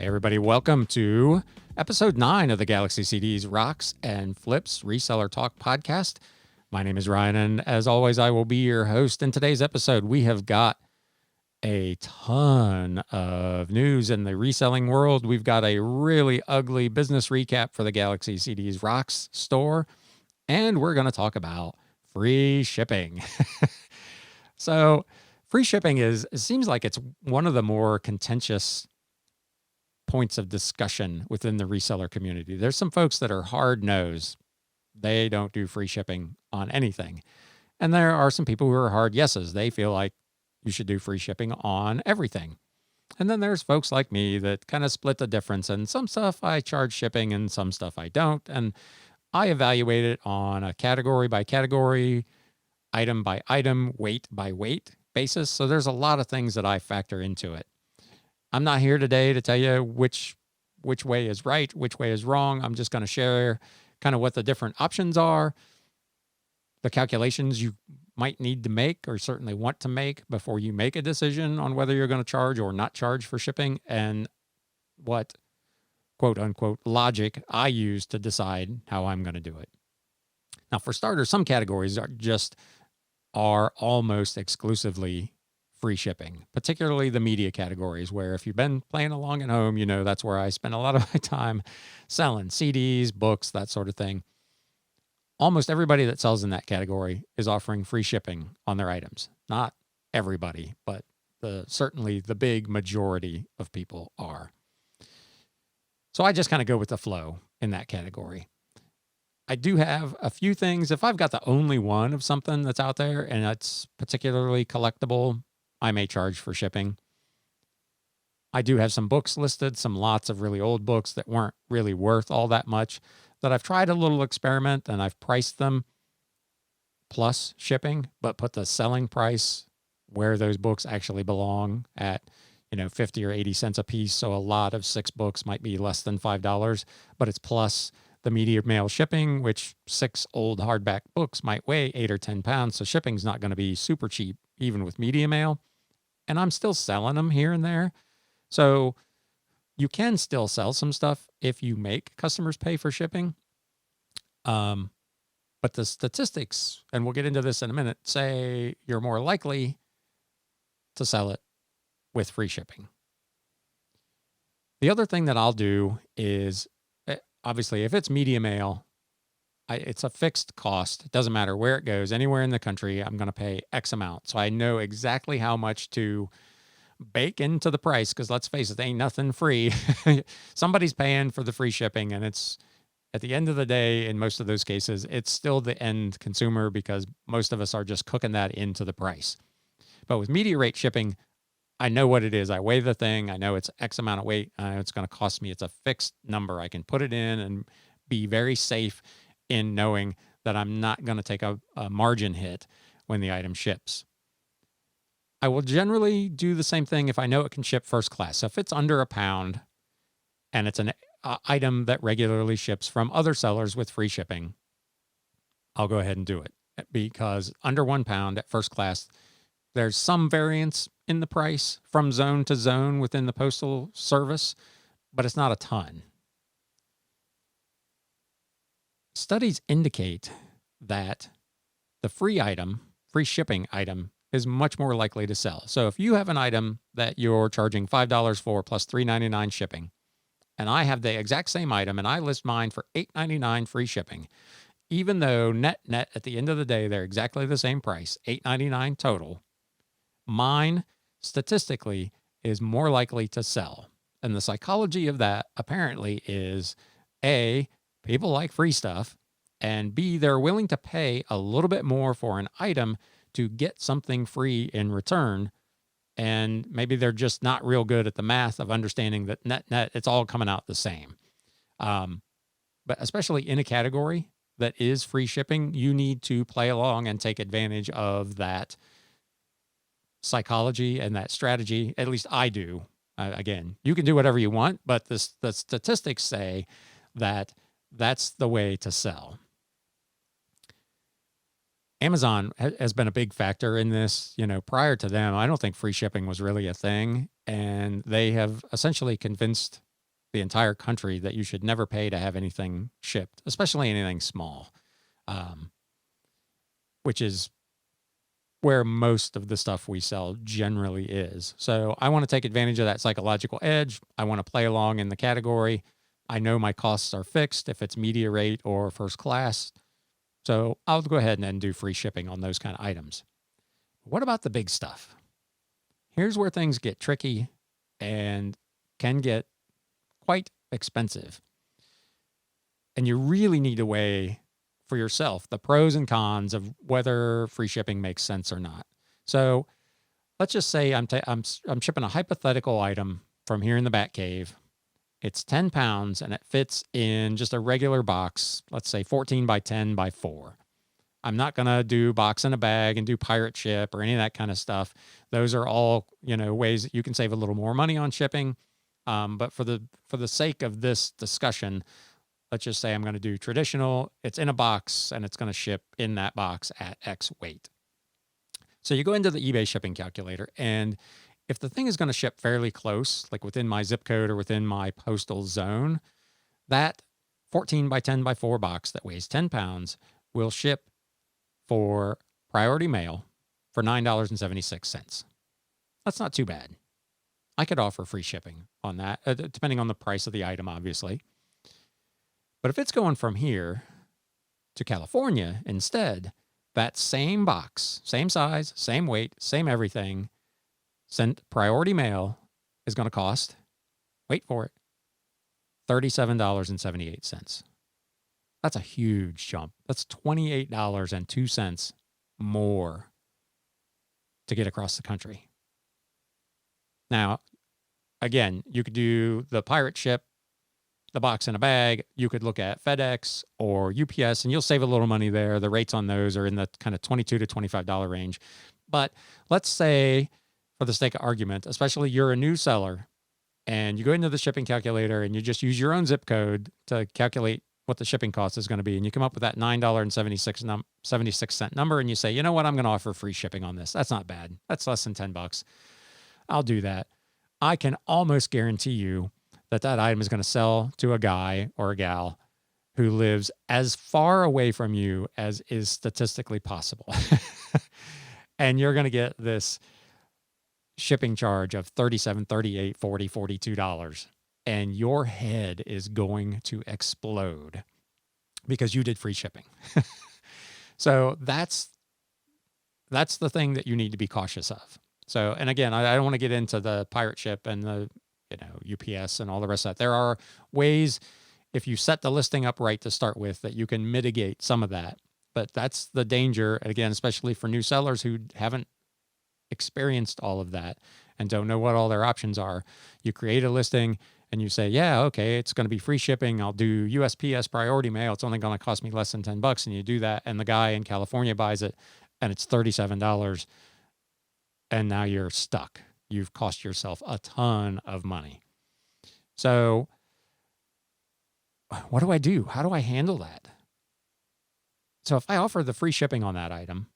Hey everybody, welcome to episode 9 of the Galaxy CDs Rocks and Flips Reseller Talk podcast. My name is Ryan, and as always, I will be your host. In today's episode, we have got a ton of news in the reselling world. We've got a really ugly business recap for the Galaxy CDs Rocks store, and we're going to talk about free shipping. So, free shipping it seems like it's one of the more contentious points of discussion within the reseller community. There's some folks that are hard-nosed. They don't do free shipping on anything. And there are some people who are hard yeses. They feel like you should do free shipping on everything. And then there's folks like me that kind of split the difference. And some stuff I charge shipping and some stuff I don't. And I evaluate it on a category by category, item by item, weight by weight basis. So there's a lot of things that I factor into it. I'm not here today to tell you which way is right, which way is wrong. I'm just going to share kind of what the different options are, the calculations you might need to make or certainly want to make before you make a decision on whether you're going to charge or not charge for shipping, and what quote unquote logic I use to decide how I'm going to do it. Now, for starters, some categories are almost exclusively free shipping, particularly the media categories, where if you've been playing along at home, you know that's where I spend a lot of my time selling CDs, books, that sort of thing. Almost everybody that sells in that category is offering free shipping on their items. Not everybody, but certainly the big majority of people are. So I just kind of go with the flow in that category. I do have a few things. If I've got the only one of something that's out there and it's particularly collectible, I may charge for shipping. I do have some books listed, some lots of really old books that weren't really worth all that much, that I've tried a little experiment and I've priced them plus shipping, but put the selling price where those books actually belong at, 50 or 80 cents a piece. So a lot of 6 books might be less than $5, but it's plus the media mail shipping, which 6 old hardback books might weigh 8 or 10 pounds. So shipping's not going to be super cheap, even with media mail. And I'm still selling them here and there. So you can still sell some stuff if you make customers pay for shipping. But the statistics, and we'll get into this in a minute, say you're more likely to sell it with free shipping. The other thing that I'll do is, obviously, if it's media mail, it's a fixed cost. It doesn't matter where it goes. Anywhere in the country, I'm going to pay X amount. So I know exactly how much to bake into the price, because let's face it, ain't nothing free. Somebody's paying for the free shipping, and it's, at the end of the day, in most of those cases, it's still the end consumer, because most of us are just cooking that into the price. But with media rate shipping, I know what it is. I weigh the thing. I know it's X amount of weight. I know it's going to cost me. It's a fixed number. I can put it in and be very safe in knowing that I'm not going to take a margin hit when the item ships. I will generally do the same thing if I know it can ship first class. So if it's under a pound and it's an item that regularly ships from other sellers with free shipping, I'll go ahead and do it, because under 1 pound at first class, there's some variance in the price from zone to zone within the postal service, but it's not a ton. Studies indicate that the free shipping item, is much more likely to sell. So if you have an item that you're charging $5 for plus $3.99 shipping, and I have the exact same item and I list mine for $8.99 free shipping, even though net at the end of the day, they're exactly the same price, $8.99 total, mine statistically is more likely to sell. And the psychology of that apparently is A, people like free stuff, and B, they're willing to pay a little bit more for an item to get something free in return. And maybe they're just not real good at the math of understanding that net, it's all coming out the same. But especially in a category that is free shipping, you need to play along and take advantage of that psychology and that strategy. At least I do. Again, you can do whatever you want, but the statistics say that that's the way to sell. Amazon has been a big factor in this. Prior to them, I don't think free shipping was really a thing. And they have essentially convinced the entire country that you should never pay to have anything shipped, especially anything small, which is where most of the stuff we sell generally is. So I want to take advantage of that psychological edge. I want to play along in the category. I know my costs are fixed if it's media rate or first class. So I'll go ahead and do free shipping on those kind of items. What about the big stuff? Here's where things get tricky and can get quite expensive. And you really need to weigh for yourself the pros and cons of whether free shipping makes sense or not. So let's just say I'm shipping a hypothetical item from here in the Bat Cave. It's 10 pounds and it fits in just a regular box, let's say 14 by 10 by 4. I'm not going to do box in a bag and do pirate ship or any of that kind of stuff. Those are all, ways that you can save a little more money on shipping. But for the sake of this discussion, let's just say I'm going to do traditional. It's in a box and it's going to ship in that box at X weight. So you go into the eBay shipping calculator, and if the thing is going to ship fairly close, like within my zip code or within my postal zone, that 14 by 10 by 4 box that weighs 10 pounds will ship for priority mail for $9.76. That's not too bad. I could offer free shipping on that, depending on the price of the item, obviously. But if it's going from here to California instead, that same box, same size, same weight, same everything, sent priority mail is going to cost, wait for it, $37.78. That's a huge jump. That's $28.02 more to get across the country. Now, again, you could do the pirate ship, the box in a bag. You could look at FedEx or UPS, and you'll save a little money there. The rates on those are in the kind of $22 to $25 range. But let's say, for the sake of argument, especially you're a new seller, and you go into the shipping calculator and you just use your own zip code to calculate what the shipping cost is going to be. And you come up with that $9.76 number, and you say, you know what, I'm going to offer free shipping on this. That's not bad. That's less than $10. I'll do that. I can almost guarantee you that item is going to sell to a guy or a gal who lives as far away from you as is statistically possible. And you're going to get this shipping charge of $37, $38, $40, $42. And your head is going to explode because you did free shipping. So that's the thing that you need to be cautious of. So, and again, I don't want to get into the pirate ship and the, UPS and all the rest of that. There are ways, if you set the listing up right to start with, that you can mitigate some of that. But that's the danger, again, especially for new sellers who haven't experienced all of that and don't know what all their options are. You create a listing and you say, yeah, okay, it's going to be free shipping. I'll do USPS priority mail. It's only going to cost me less than $10. And you do that, and the guy in California buys it and it's $37. And now you're stuck. You've cost yourself a ton of money. So what do I do? How do I handle that? So if I offer the free shipping on that item,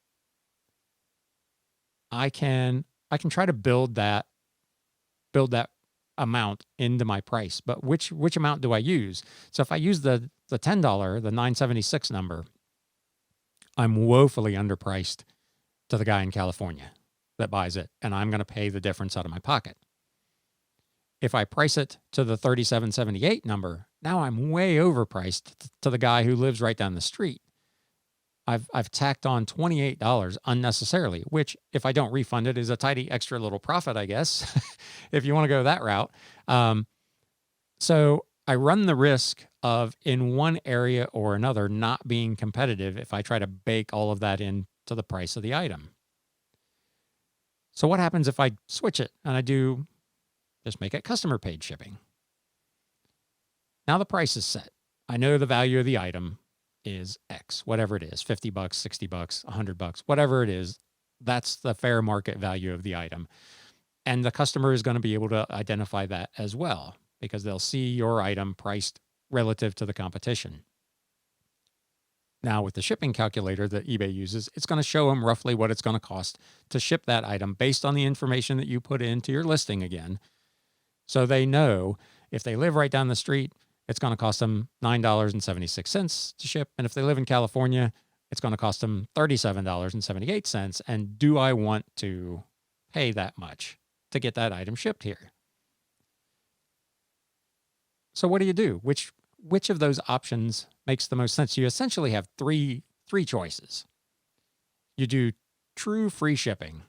I can try to build that amount into my price. But which amount do I use? So if I use the $10, the $9.76 number, I'm woefully underpriced to the guy in California that buys it, and I'm going to pay the difference out of my pocket. If I price it to the $37.78 number, now I'm way overpriced to the guy who lives right down the street. I've tacked on $28 unnecessarily, which, if I don't refund it, is a tidy extra little profit, I guess, if you want to go that route. So I run the risk of, in one area or another, not being competitive if I try to bake all of that into the price of the item. So what happens if I switch it and I do just make it customer paid shipping? Now the price is set. I know the value of the item is X, whatever it is, $50, $60, $100, whatever it is. That's the fair market value of the item. And the customer is going to be able to identify that as well, because they'll see your item priced relative to the competition. Now, with the shipping calculator that eBay uses, it's going to show them roughly what it's going to cost to ship that item based on the information that you put into your listing again. So they know If they live right down the street, it's going to cost them $9.76 to ship. And if they live in California, it's going to cost them $37.78. And do I want to pay that much to get that item shipped here? So what do you do? Which of those options makes the most sense? You essentially have three choices. You do true free shipping,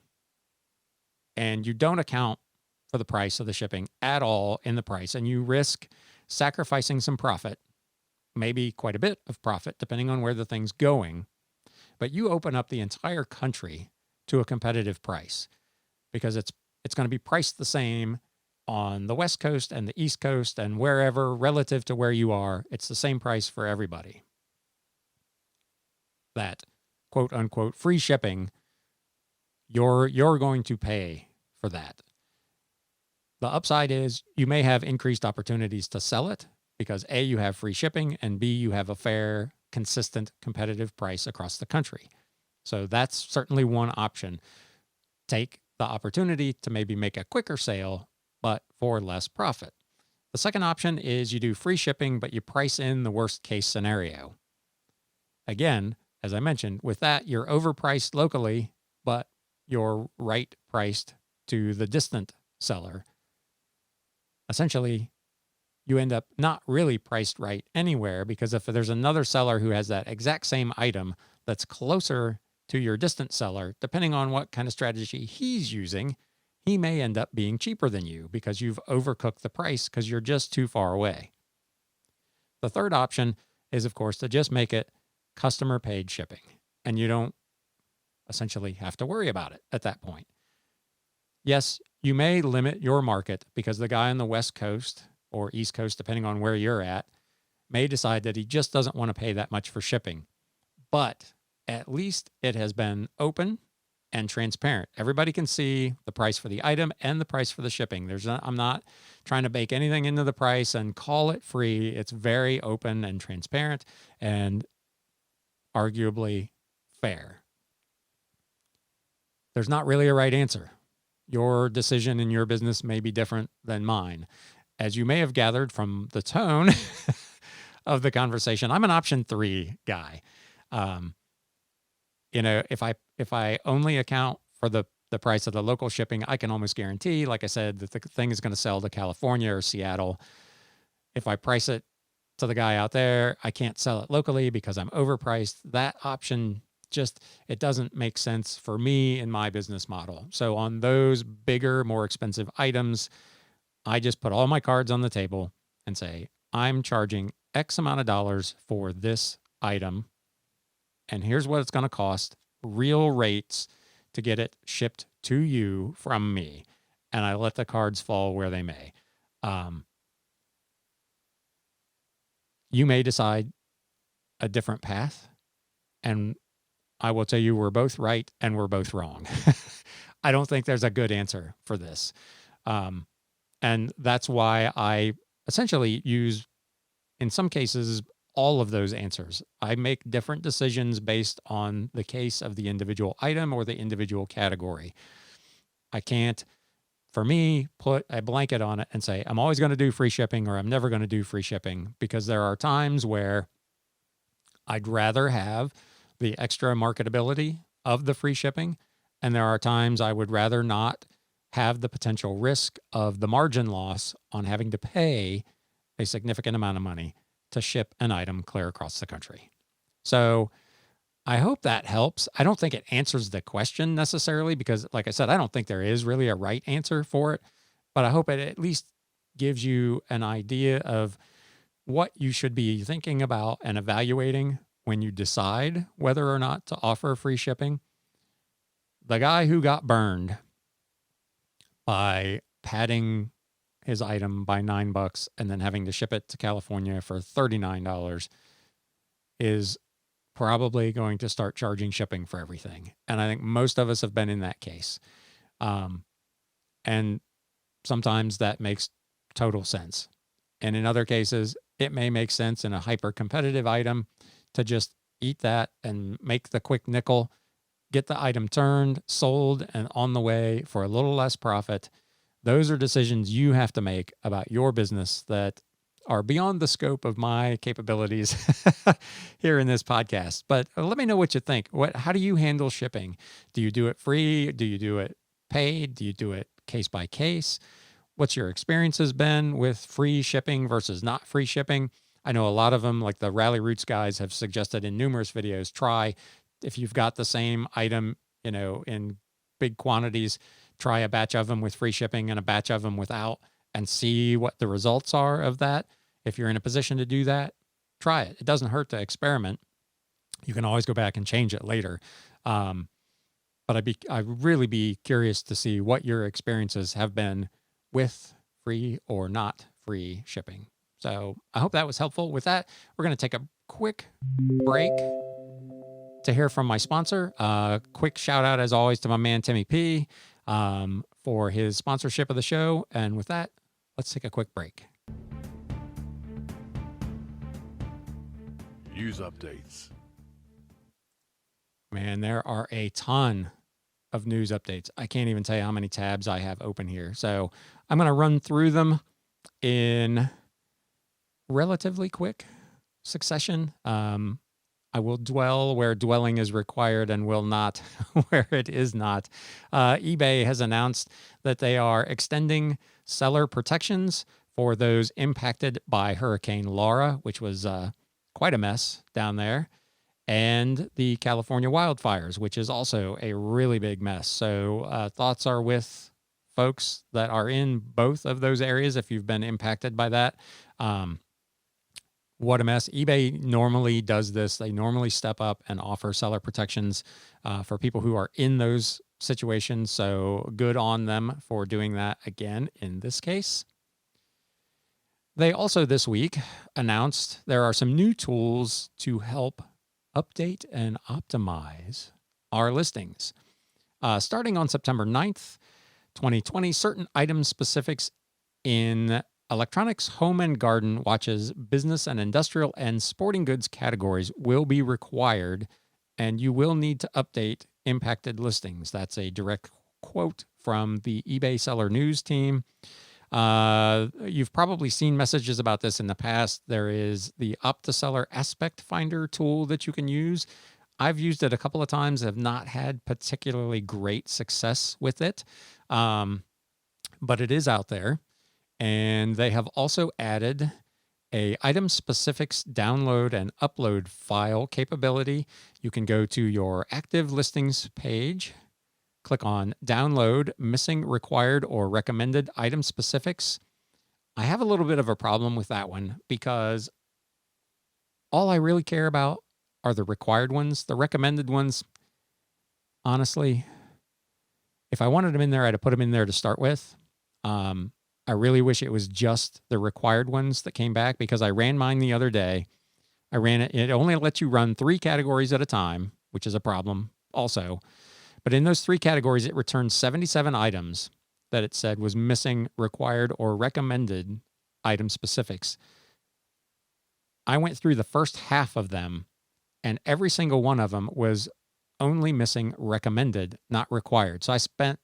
and you don't account for the price of the shipping at all in the price, and you risk sacrificing some profit, maybe quite a bit of profit, depending on where the thing's going. But you open up the entire country to a competitive price because it's going to be priced the same on the West Coast and the East Coast and wherever relative to where you are. It's the same price for everybody. That quote unquote free shipping, you're going to pay for that. The upside is you may have increased opportunities to sell it because A, you have free shipping, and B, you have a fair, consistent, competitive price across the country. So that's certainly one option. Take the opportunity to maybe make a quicker sale, but for less profit. The second option is you do free shipping, but you price in the worst case scenario. Again, as I mentioned, with that, you're overpriced locally, but you're right priced to the distant seller. Essentially, you end up not really priced right anywhere, because if there's another seller who has that exact same item that's closer to your distant seller, depending on what kind of strategy he's using, he may end up being cheaper than you because you've overcooked the price because you're just too far away. The third option is, of course, to just make it customer paid shipping, and you don't essentially have to worry about it at that point. Yes, you may limit your market because the guy on the West Coast or East Coast, depending on where you're at, may decide that he just doesn't want to pay that much for shipping. But at least it has been open and transparent. Everybody can see the price for the item and the price for the shipping. I'm not trying to bake anything into the price and call it free. It's very open and transparent and arguably fair. There's not really a right answer. Your decision in your business may be different than mine. As you may have gathered from the tone of the conversation, I'm an option 3 guy. If I only account for the price of the local shipping, I can almost guarantee, like I said, that the thing is going to sell to California or Seattle. If I price it to the guy out there, I can't sell it locally because I'm overpriced. That option it doesn't make sense for me in my business model. So on those bigger, more expensive items, I just put all my cards on the table and say, I'm charging X amount of dollars for this item, and here's what it's going to cost, real rates, to get it shipped to you from me. And I let the cards fall where they may. You may decide a different path, and I will tell you, we're both right and we're both wrong. I don't think there's a good answer for this. And that's why I essentially use, in some cases, all of those answers. I make different decisions based on the case of the individual item or the individual category. I can't, for me, put a blanket on it and say, I'm always going to do free shipping or I'm never going to do free shipping, because there are times where I'd rather have the extra marketability of the free shipping, and there are times I would rather not have the potential risk of the margin loss on having to pay a significant amount of money to ship an item clear across the country. So I hope that helps. I don't think it answers the question necessarily because, like I said, I don't think there is really a right answer for it, but I hope it at least gives you an idea of what you should be thinking about and evaluating when you decide whether or not to offer free shipping. The guy who got burned by padding his item by $9 and then having to ship it to California for $39 is probably going to start charging shipping for everything. And I think most of us have been in that case. And sometimes that makes total sense. And in other cases, it may make sense in a hyper competitive item to just eat that and make the quick nickel, get the item turned, sold, and on the way for a little less profit. Those are decisions you have to make about your business that are beyond the scope of my capabilities here in this podcast. But let me know what you think. How do you handle shipping? Do you do it free? Do you do it paid? Do you do it case by case? What's your experiences been with free shipping versus not free shipping? I know a lot of them, like the Rally Roots guys, have suggested in numerous videos, try, if you've got the same item, in big quantities, try a batch of them with free shipping and a batch of them without, and see what the results are of that. If you're in a position to do that, try it. It doesn't hurt to experiment. You can always go back and change it later. But I'd really be curious to see what your experiences have been with free or not free shipping. So I hope that was helpful. With that, we're going to take a quick break to hear from my sponsor. Quick shout out, as always, to my man, Timmy P, for his sponsorship of the show. And with that, let's take a quick break. News updates. Man, there are a ton of news updates. I can't even tell you how many tabs I have open here. So I'm going to run through them in relatively quick succession. I will dwell where dwelling is required and will not where it is not. eBay has announced that they are extending seller protections for those impacted by Hurricane Laura, which was quite a mess down there, and the California wildfires, which is also a really big mess. So thoughts are with folks that are in both of those areas if you've been impacted by that. What a mess. eBay normally does this. They normally step up and offer seller protections for people who are in those situations. So good on them for doing that again in this case. They also this week announced there are some new tools to help update and optimize our listings. Starting on September 9th, 2020, certain item specifics in electronics, home and garden, watches, business and industrial, and sporting goods categories will be required, and you will need to update impacted listings. That's a direct quote from the eBay seller news team. You've probably seen messages about this in the past. There is the OptiSeller Aspect Finder tool that you can use. I've used it a couple of times, have not had particularly great success with it, but it is out there. And they have also added a item specifics download and upload file capability. You can go to your active listings page, click on download missing, required, or recommended item specifics. I have a little bit of a problem with that one because all I really care about are the required ones. The recommended ones, honestly, if I wanted them in there, I'd have put them in there to start with. I really wish it was just the required ones that came back, because I ran mine the other day. I ran it. It only lets you run 3 categories at a time, which is a problem also. But in those 3 categories, it returned 77 items that it said was missing required or recommended item specifics. I went through the first half of them, and every single one of them was only missing recommended, not required. So I spent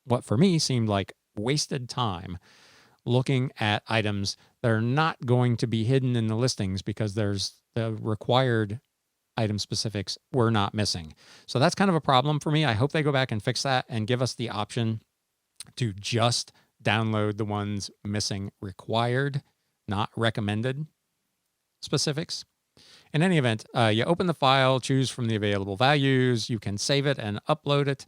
what for me seemed like wasted time looking at items that are not going to be hidden in the listings because there's the required item specifics were not missing. So that's kind of a problem for me. I hope they go back and fix that and give us the option to just download the ones missing required, not recommended specifics. In any event, you open the file, choose from the available values. You can save it and upload it.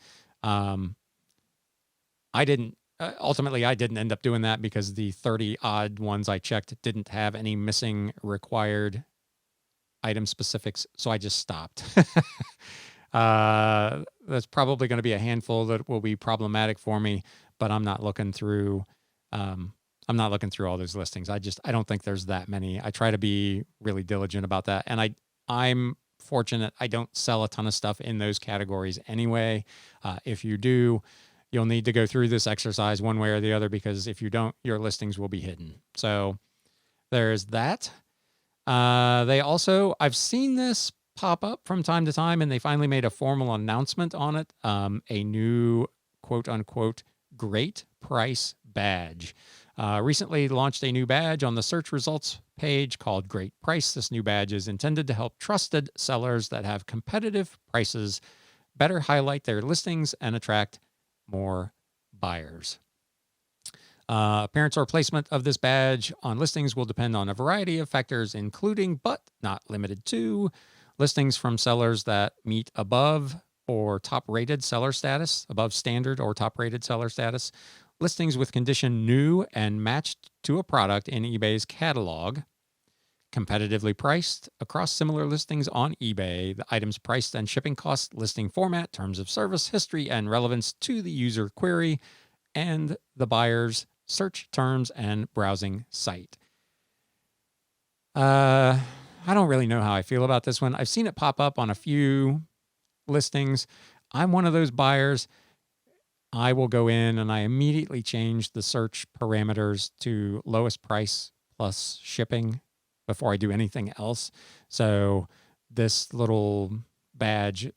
Ultimately, I didn't end up doing that because the 30 odd ones I checked didn't have any missing required item specifics. So I just stopped. That's probably going to be a handful that will be problematic for me, but I'm not looking through all those listings. I don't think there's that many. I try to be really diligent about that. And I'm fortunate I don't sell a ton of stuff in those categories anyway. If you do, you'll need to go through this exercise one way or the other, because if you don't, your listings will be hidden. So there's that. I've seen this pop up from time to time, and they finally made a formal announcement on it. A new quote unquote Great Price Badge. Recently launched a new badge on the search results page called Great Price. This new badge is intended to help trusted sellers that have competitive prices better highlight their listings and attract more buyers. Appearance or placement of this badge on listings will depend on a variety of factors, including, but not limited to, listings from sellers that meet above or top-rated seller status, above standard or top-rated seller status, listings with condition new and matched to a product in eBay's catalog, competitively priced across similar listings on eBay, the items priced and shipping costs, listing format, terms of service, history, and relevance to the user query, and the buyer's search terms and browsing site. I don't really know how I feel about this one. I've seen it pop up on a few listings. I'm one of those buyers. I will go in and I immediately change the search parameters to lowest price plus shipping before I do anything else. So this little badge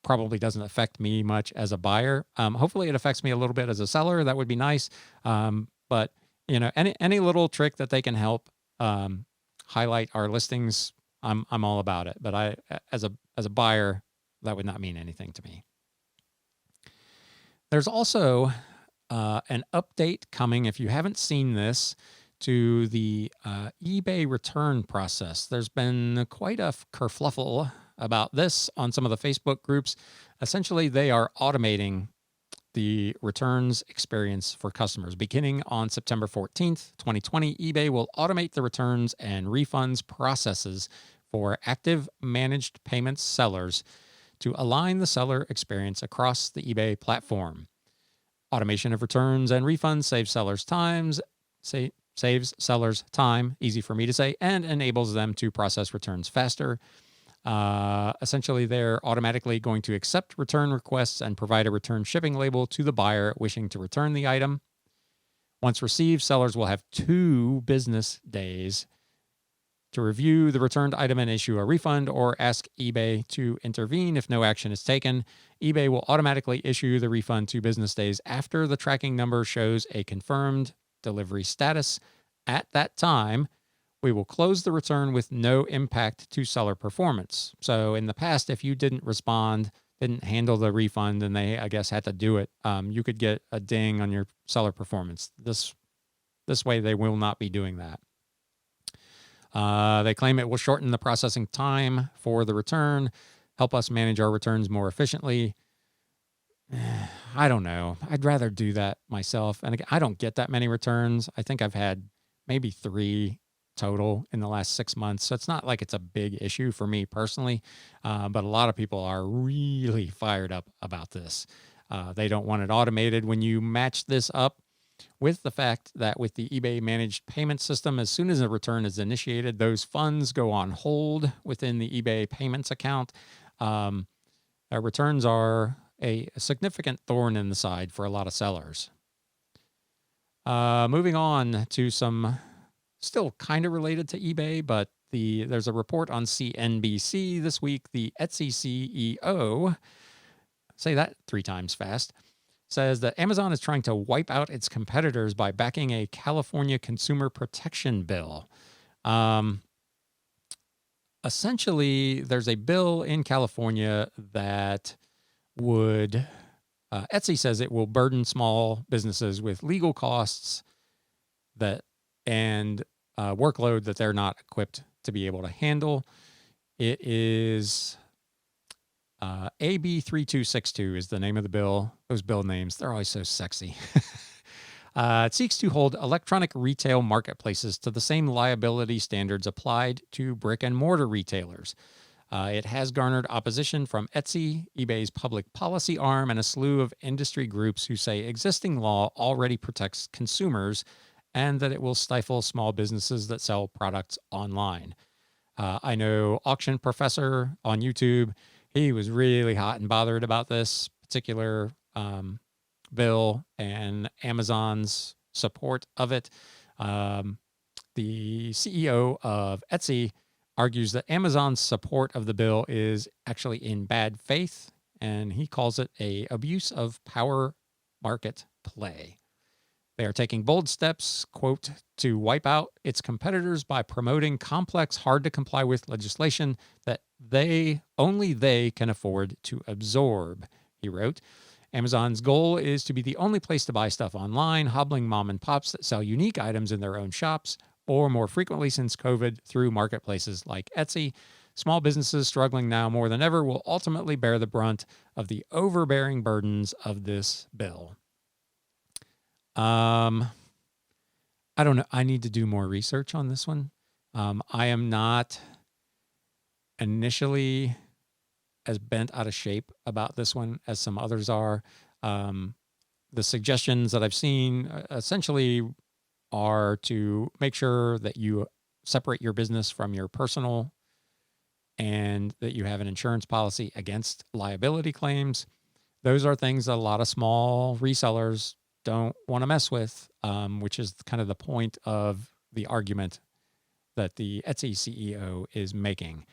probably doesn't affect me much as a buyer. Hopefully it affects me a little bit as a seller. That would be nice. But any little trick that they can help highlight our listings, I'm all about it. But I, as a buyer, that would not mean anything to me. There's also an update coming, if you haven't seen this, to the eBay return process. There's been quite a kerfluffle about this on some of the Facebook groups. Essentially, they are automating the returns experience for customers. Beginning on September 14th, 2020, eBay will automate the returns and refunds processes for active managed payments sellers to align the seller experience across the eBay platform. Automation of returns and refunds saves sellers time, easy for me to say, and enables them to process returns faster. Essentially, they're automatically going to accept return requests and provide a return shipping label to the buyer wishing to return the item. Once received, sellers will have 2 business days to review the returned item and issue a refund or ask eBay to intervene if no action is taken. eBay will automatically issue the refund 2 business days after the tracking number shows a confirmed delivery status. At that time, we will close the return with no impact to seller performance. So in the past, if you didn't respond, didn't handle the refund, and they, I guess, had to do it, you could get a ding on your seller performance. This way, they will not be doing that. They claim it will shorten the processing time for the return, help us manage our returns more efficiently. I don't know. I'd rather do that myself. And again, I don't get that many returns. I think I've had maybe 3 total in the last 6 months. So it's not like it's a big issue for me personally. But a lot of people are really fired up about this. They don't want it automated. When you match this up with the fact that with the eBay managed payment system, as soon as a return is initiated, those funds go on hold within the eBay payments account. Returns are a significant thorn in the side for a lot of sellers. Moving on to some still kind of related to eBay, but there's a report on CNBC this week. The Etsy CEO, say that 3 times fast, says that Amazon is trying to wipe out its competitors by backing a California consumer protection bill. Essentially, there's a bill in California that would, Etsy says it will burden small businesses with legal costs and workload that they're not equipped to be able to handle. It is AB 3262 is the name of the bill. Those bill names, they're always so sexy. It seeks to hold electronic retail marketplaces to the same liability standards applied to brick and mortar retailers. It has garnered opposition from Etsy, eBay's public policy arm, and a slew of industry groups who say existing law already protects consumers and that it will stifle small businesses that sell products online. I know Auction Professor on YouTube, he was really hot and bothered about this particular bill and Amazon's support of it. The CEO of Etsy argues that Amazon's support of the bill is actually in bad faith, and he calls it a abuse of power market play. They are taking bold steps, quote, to wipe out its competitors by promoting complex, hard-to-comply-with legislation that only they can afford to absorb, he wrote. Amazon's goal is to be the only place to buy stuff online, hobbling mom and pops that sell unique items in their own shops, or more frequently since COVID, through marketplaces like Etsy. Small businesses struggling now more than ever will ultimately bear the brunt of the overbearing burdens of this bill. I don't know. I need to do more research on this one. I am not initially as bent out of shape about this one as some others are. The suggestions that I've seen essentially are to make sure that you separate your business from your personal and that you have an insurance policy against liability claims. Those are things that a lot of small resellers don't want to mess with, which is kind of the point of the argument that the Etsy CEO is making.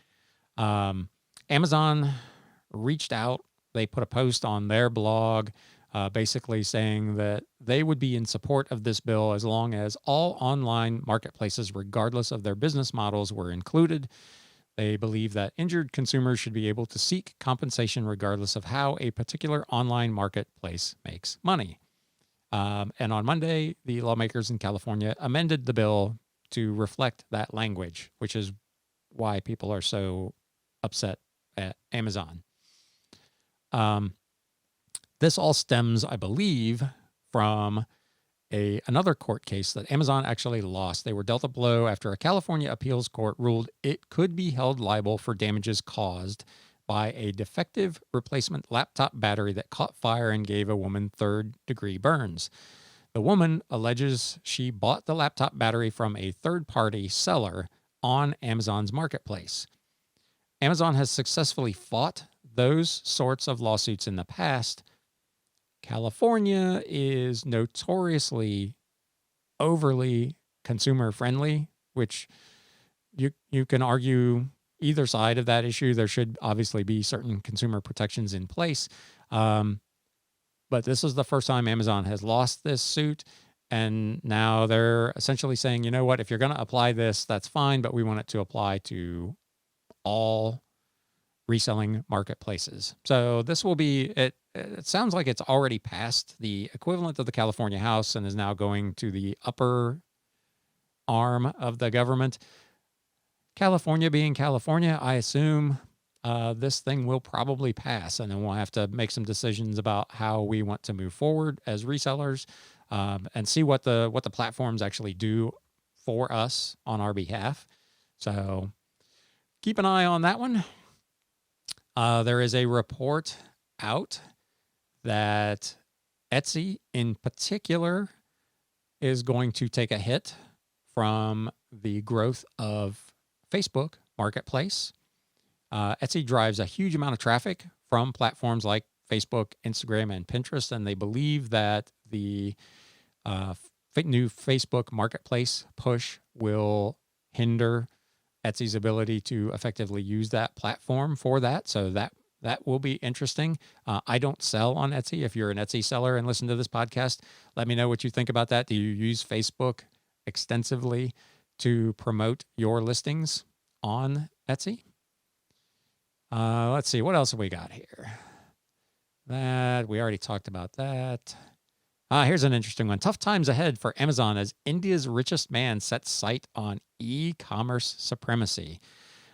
Amazon reached out. They put a post on their blog basically saying that they would be in support of this bill as long as all online marketplaces, regardless of their business models, were included. They believe that injured consumers should be able to seek compensation regardless of how a particular online marketplace makes money. And on Monday, the lawmakers in California amended the bill to reflect that language, which is why people are so upset at Amazon. This all stems, I believe, from another court case that Amazon actually lost. They were dealt a blow after a California appeals court ruled it could be held liable for damages caused by a defective replacement laptop battery that caught fire and gave a woman third-degree burns. The woman alleges she bought the laptop battery from a third-party seller on Amazon's marketplace. Amazon has successfully fought those sorts of lawsuits in the past. California is notoriously overly consumer-friendly, which you can argue either side of that issue. There should obviously be certain consumer protections in place. But this is the first time Amazon has lost this suit. And now they're essentially saying, you know what, if you're going to apply this, that's fine, but we want it to apply to all reselling marketplaces. So this will be, it sounds like it's already passed the equivalent of the California House and is now going to the upper arm of the government. California being California, I assume this thing will probably pass, and then we'll have to make some decisions about how we want to move forward as resellers, and see what the platforms actually do for us on our behalf. So keep an eye on that one. There is a report out that Etsy in particular is going to take a hit from the growth of Facebook Marketplace. Etsy drives a huge amount of traffic from platforms like Facebook, Instagram, and Pinterest, and they believe that the new Facebook Marketplace push will hinder Etsy's ability to effectively use that platform for that. So that will be interesting. I don't sell on Etsy. If you're an Etsy seller and listen to this podcast, let me know what you think about that. Do you use Facebook extensively to promote your listings on Etsy? Let's see. What else have we got here? That we already talked about that. Here's an interesting one. Tough times ahead for Amazon as India's richest man sets sight on e-commerce supremacy.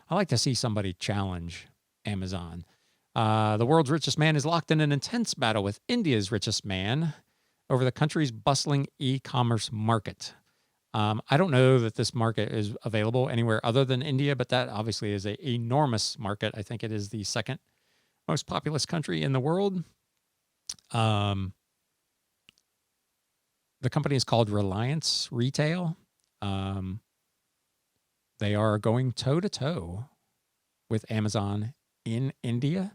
I like to see somebody challenge Amazon. The world's richest man is locked in an intense battle with India's richest man over the country's bustling e-commerce market. I don't know that this market is available anywhere other than India, but that obviously is an enormous market. I think it is the second most populous country in the world. The company is called Reliance Retail. They are going toe-to-toe with Amazon in India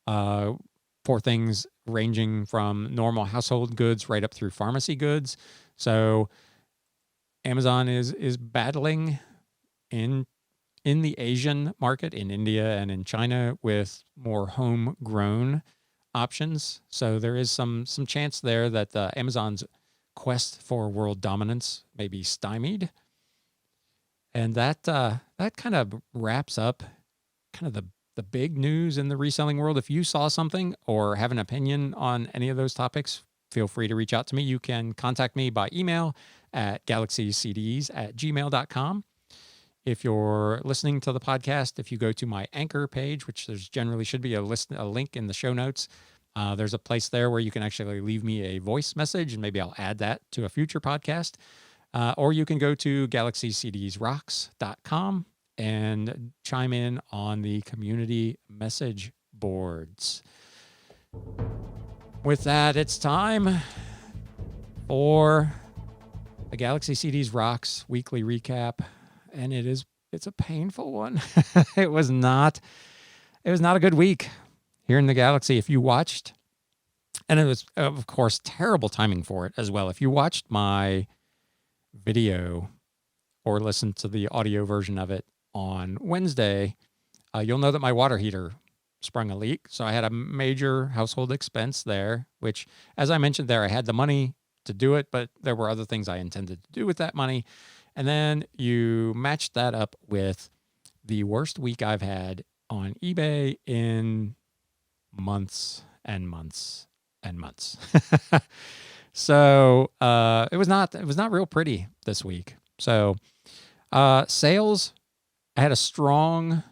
for things ranging from normal household goods right up through pharmacy goods. So Amazon is battling in the Asian market, in India and in China, with more homegrown options. So there is some chance there that Amazon's quest for world dominance may be stymied. And that kind of wraps up kind of the big news in the reselling world. If you saw something or have an opinion on any of those topics, feel free to reach out to me. You can contact me by email at galaxycds@gmail.com. If you're listening to the podcast, if you go to my Anchor page, which there's generally should be a link in the show notes, there's a place there where you can actually leave me a voice message, and maybe I'll add that to a future podcast. Or you can go to galaxycdsrocks.com and chime in on the community message boards. With that, it's time for the Galaxy CDs Rocks weekly recap, and it's a painful one. It was not a good week here in the Galaxy. If you watched, and it was of course terrible timing for it as well. If you watched my video or listened to the audio version of it on Wednesday, you'll know that my water heater sprung a leak. So I had a major household expense there, which, as I mentioned there, I had the money to do it, but there were other things I intended to do with that money. And then you matched that up with the worst week I've had on eBay in months and months and months. So it was not real pretty this week. So sales, I had a strong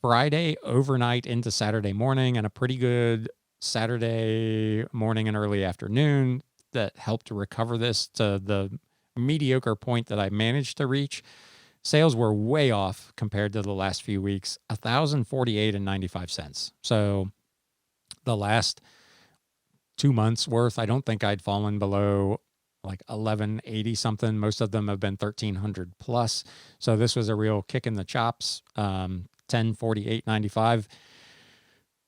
Friday overnight into Saturday morning and a pretty good Saturday morning and early afternoon that helped to recover this to the mediocre point that I managed to reach. Sales were way off compared to the last few weeks, $1,048.95. So the last 2 months worth, I don't think I'd fallen below like 1180 something. Most of them have been 1300 plus. So this was a real kick in the chops. 1048.95.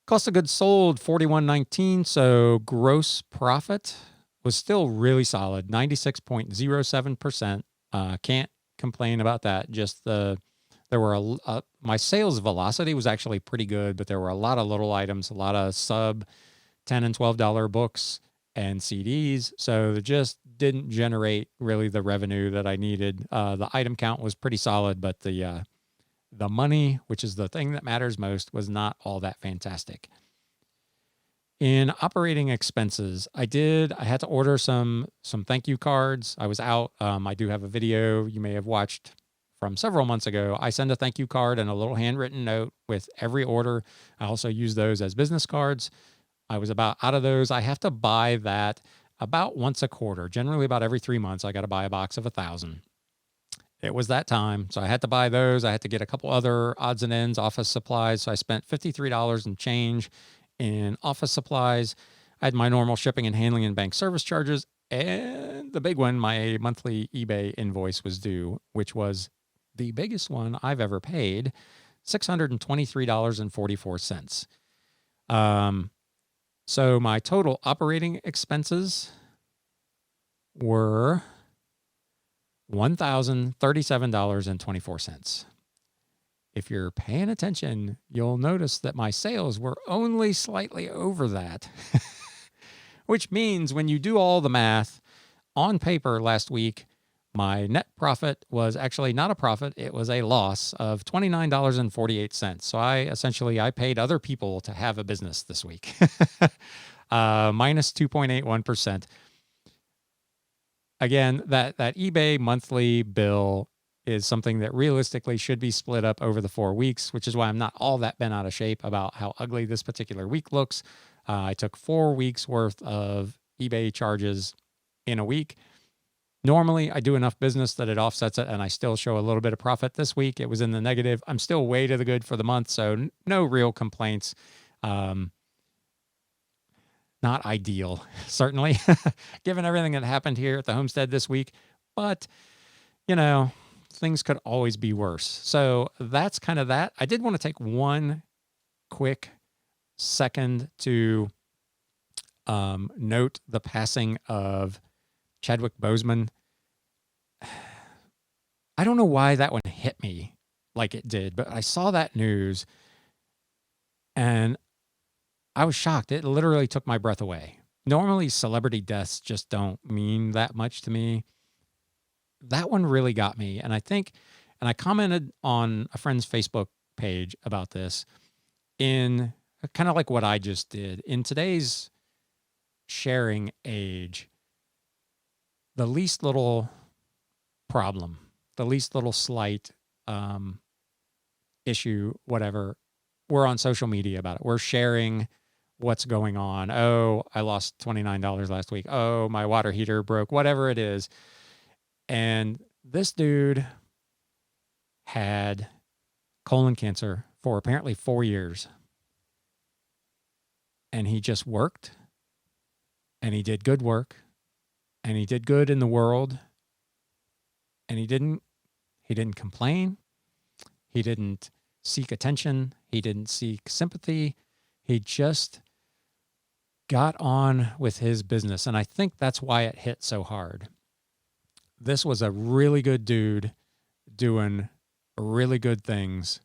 Cost of goods sold 41.19. So gross profit was still really solid, 96.07%. Can't complain about that. Just there were my sales velocity was actually pretty good, but there were a lot of little items, a lot of sub $10 and $12 books and CDs. So it just didn't generate really the revenue that I needed. The item count was pretty solid, but the money, which is the thing that matters most, was not all that fantastic. In operating expenses, I had to order some thank you cards. I was out. I do have a video you may have watched from several months ago. I send a thank you card and a little handwritten note with every order. I also use those as business cards. I was about out of those. I have to buy that about once a quarter, generally about every 3 months. I got to buy a box of 1,000. It was that time. So I had to buy those. I had to get a couple other odds and ends, office supplies. So I spent $53 and change in office supplies. I had my normal shipping and handling and bank service charges. And the big one, my monthly eBay invoice was due, which was the biggest one I've ever paid, $623.44. So my total operating expenses were $1,037.24. If you're paying attention, you'll notice that my sales were only slightly over that, which means when you do all the math on paper last week, my net profit was actually not a profit. It was a loss of $29.48. So I paid other people to have a business this week, minus 2.81%. Again, that eBay monthly bill is something that realistically should be split up over the 4 weeks, which is why I'm not all that bent out of shape about how ugly this particular week looks. I took 4 weeks worth of eBay charges in a week. Normally, I do enough business that it offsets it, and I still show a little bit of profit. This week, it was in the negative. I'm still way to the good for the month, so no real complaints. Not ideal, certainly, given everything that happened here at the homestead this week. But, things could always be worse. So that's kind of that. I did want to take one quick second to note the passing of Chadwick Boseman. I don't know why that one hit me like it did, but I saw that news and I was shocked. It literally took my breath away. Normally, celebrity deaths just don't mean that much to me. That one really got me. And I commented on a friend's Facebook page about this in kind of like what I just did. In today's sharing age, the least little problem, the least little slight issue, whatever, we're on social media about it. We're sharing what's going on. Oh, I lost $29 last week. Oh, my water heater broke, whatever it is. And this dude had colon cancer for apparently 4 years. And he just worked, and he did good work, and he did good in the world. And he didn't complain. He didn't seek attention. He didn't seek sympathy. He just got on with his business. And I think that's why it hit so hard. This was a really good dude doing really good things.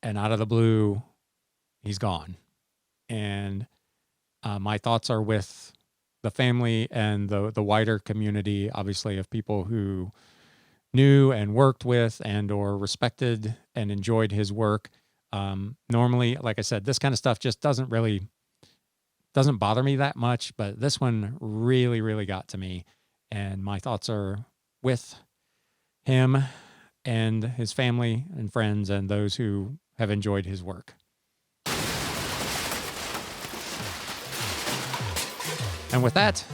And out of the blue, he's gone. And my thoughts are with the family and the wider community, obviously, of people who knew and worked with and or respected and enjoyed his work. Normally, like I said, this kind of stuff just doesn't bother me that much, but this one really, really got to me. And my thoughts are with him and his family and friends and those who have enjoyed his work. And with that,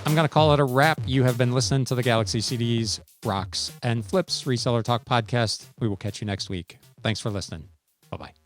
I'm going to call it a wrap. You have been listening to the Galaxy CDs, Rocks, and Flips Reseller Talk podcast. We will catch you next week. Thanks for listening. Bye-bye.